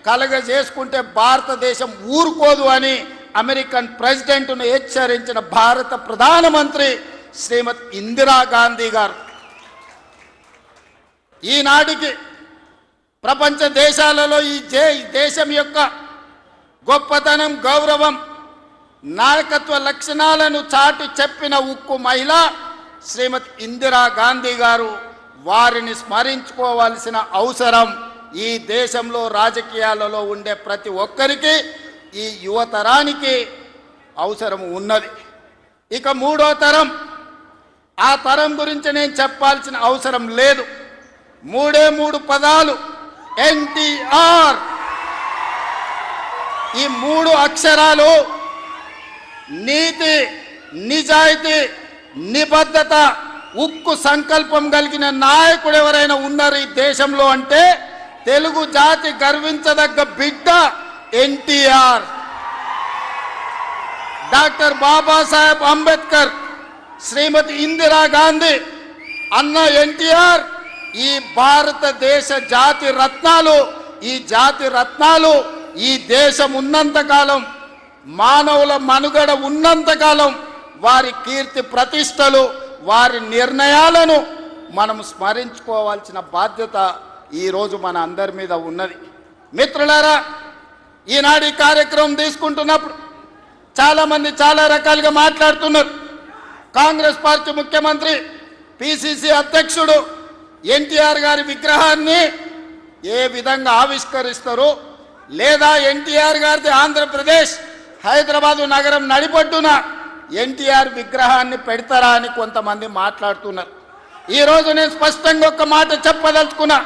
కలగజేసుకుంటే భారతదేశం ఊరుకోదు అని అమెరికన్ ప్రెసిడెంట్ను హెచ్చరించిన భారత ప్రధానమంత్రి శ్రీమతి ఇందిరాగాంధీ గారు ఈనాటికి ప్రపంచ దేశాలలో ఈ దేశం యొక్క గొప్పతనం, గౌరవం, నాయకత్వ లక్షణాలను చాటి చెప్పిన ఉక్కు మహిళ శ్రీమతి ఇందిరాగాంధీ గారు. వారిని స్మరించుకోవాల్సిన అవసరం ఈ దేశంలో రాజకీయాలలో ఉండే ప్రతి ఒక్కరికి, ఈ యువతరానికి అవసరం ఉన్నది. ఇక మూడో తరం, ఆ తరం గురించి నేను చెప్పాల్సిన అవసరం లేదు. మూడు పదాలు ఎన్టీఆర్. ఈ 3 అక్షరాలు నీతి, నిజాయితీ, నిబద్ధత, ఉక్కు సంకల్పం కలిగిన నాయకుడు ఎవరైనా ఉన్నారు ఈ దేశంలో అంటే తెలుగు జాతి గర్వించదగ్గ బిడ్డ ఎన్టీఆర్. డాక్టర్ బాబాసాహెబ్ అంబేద్కర్, శ్రీమతి ఇందిరాగాంధీ, అన్న ఎన్టీఆర్ ఈ భారతదేశ జాతి రత్నాలు. ఈ జాతి రత్నాలు ఈ దేశం ఉన్నంతకాలం, మానవుల మనుగడ ఉన్నంతకాలం వారి కీర్తి ప్రతిష్టలు, వారి నిర్ణయాలను మనం స్మరించుకోవాల్సిన బాధ్యత ఈరోజు మన అందరి మీద ఉన్నది. మిత్రులారా, ఈనాడు ఈ కార్యక్రమం తీసుకుంటున్నప్పుడు చాలామంది చాలా రకాలుగా మాట్లాడుతున్నారు. కాంగ్రెస్ పార్టీ ముఖ్యమంత్రి, పిసిసి అధ్యక్షుడు ఎన్టీఆర్ గారి విగ్రహాన్ని ఏ విధంగా ఆవిష్కరిస్తారు, లేదా ఎన్టీఆర్ గారిది ఆంధ్రప్రదేశ్ హైదరాబాదు నగరం నడిపొడ్డున ఎన్టీఆర్ విగ్రహాన్ని పెడతారా అని కొంతమంది మాట్లాడుతున్నారు. ఈరోజు నేను స్పష్టంగా ఒక మాట చెప్పదలుచుకున్నా.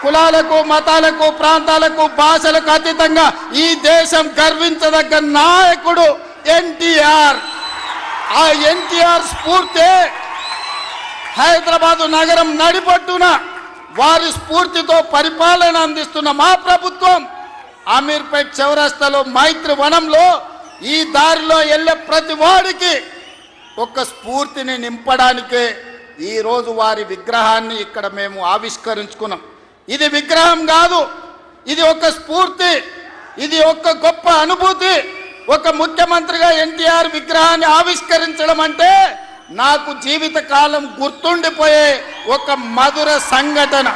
కులాలకు, మతాలకు, ప్రాంతాలకు, భాషలకు అతీతంగా ఈ దేశం గర్వించదగ్గ నాయకుడు ఎన్టీఆర్. ఆ ఎన్టీఆర్ స్ఫూర్తి హైదరాబాదు నగరం నడిపొట్టున వారి స్ఫూర్తితో పరిపాలన అందిస్తున్న మా ప్రభుత్వం అమీర్పేట్ చౌరస్తాలో, మైత్రి వనంలో ఈ దారిలో వెళ్ళే ప్రతి వాడికి ఒక స్ఫూర్తిని నింపడానికే ఈరోజు వారి విగ్రహాన్ని ఇక్కడ మేము ఆవిష్కరించుకున్నాం. ఇది విగ్రహం కాదు, ఇది ఒక స్ఫూర్తి, ఇది ఒక గొప్ప అనుభూతి. ఒక ముఖ్యమంత్రిగా ఎన్టీఆర్ విగ్రహాన్ని ఆవిష్కరించడం అంటే నాకు జీవితకాలం గుర్తుండిపోయే ఒక మధుర సంఘటన.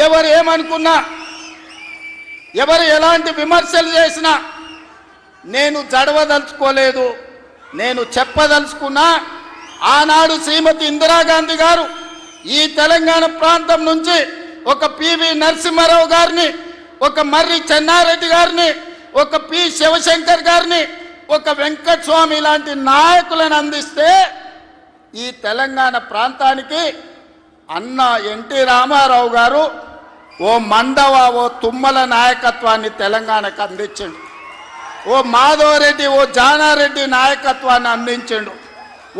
ఎవరు ఏమనుకున్నా, ఎవరు ఎలాంటి విమర్శలు చేసినా నేను జడవదలుచుకోలేదు. నేను చెప్పదలుచుకున్నా, ఆనాడు శ్రీమతి ఇందిరాగాంధీ గారు ఈ తెలంగాణ ప్రాంతం నుంచి ఒక పివి నరసింహారావు గారిని, ఒక మర్రి చెన్నారెడ్డి గారిని, ఒక పి శివశంకర్ గారిని, ఒక వెంకటస్వామి లాంటి నాయకులను అందిస్తే ఈ తెలంగాణ ప్రాంతానికి అన్న ఎన్టీ రామారావు గారు ఓ మండవ, ఓ తుమ్మల నాయకత్వాన్ని తెలంగాణకు అందించిండు. ఓ మాధవరెడ్డి, ఓ జానారెడ్డి నాయకత్వాన్ని అందించిండు.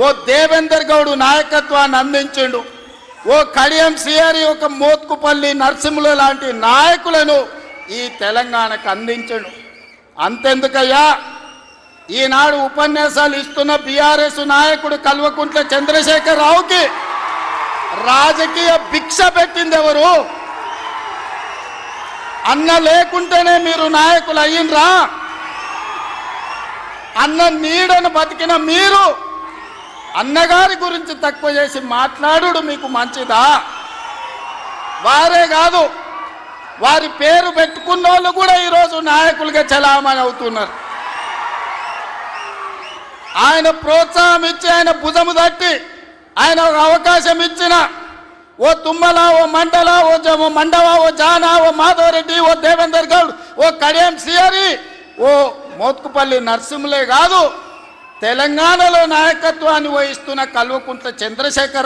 ఓ దేవేందర్ గౌడ్ నాయకత్వాన్ని అందించిండు. ఓ కడియం శ్రీహరి, ఒక మోత్కుపల్లి నరసింహులు లాంటి నాయకులను ఈ తెలంగాణకు అందించిండు. అంతెందుకయ్యా, ఈనాడు ఉపన్యాసాలు ఇస్తున్న బీఆర్ఎస్ నాయకుడు కల్వకుంట్ల చంద్రశేఖర్ రావుకి రాజకీయ భిక్ష పెట్టింది ఎవరు? అన్న లేకుంటేనే మీరు నాయకులు అయ్యిండ్రా? అన్న నీడను బతికిన మీరు అన్నగారి గురించి తక్కువ చేసి మాట్లాడు మీకు మంచిదా? వారే కాదు, వారి పేరు పెట్టుకున్న వాళ్ళు కూడా ఈరోజు నాయకులుగా చలామణి అవుతున్నారు. ఆయన ప్రోత్సాహం ఇచ్చి, ఆయన భుజము తట్టి, ఆయన అవకాశం ఇచ్చిన ఓ తుమ్మల, ఓ మండల, ఓ మండవ, ఓ జానా, ఓ మాధవరెడ్డి, ఓ దేవేందర్ గౌడ్, ఓ కడియం శ్రీహరి, ఓ మోత్కుపల్లి నరసింహులే కాదు, తెలంగాణలో నాయకత్వాన్ని వహిస్తున్న కల్వకుంట్ల చంద్రశేఖర్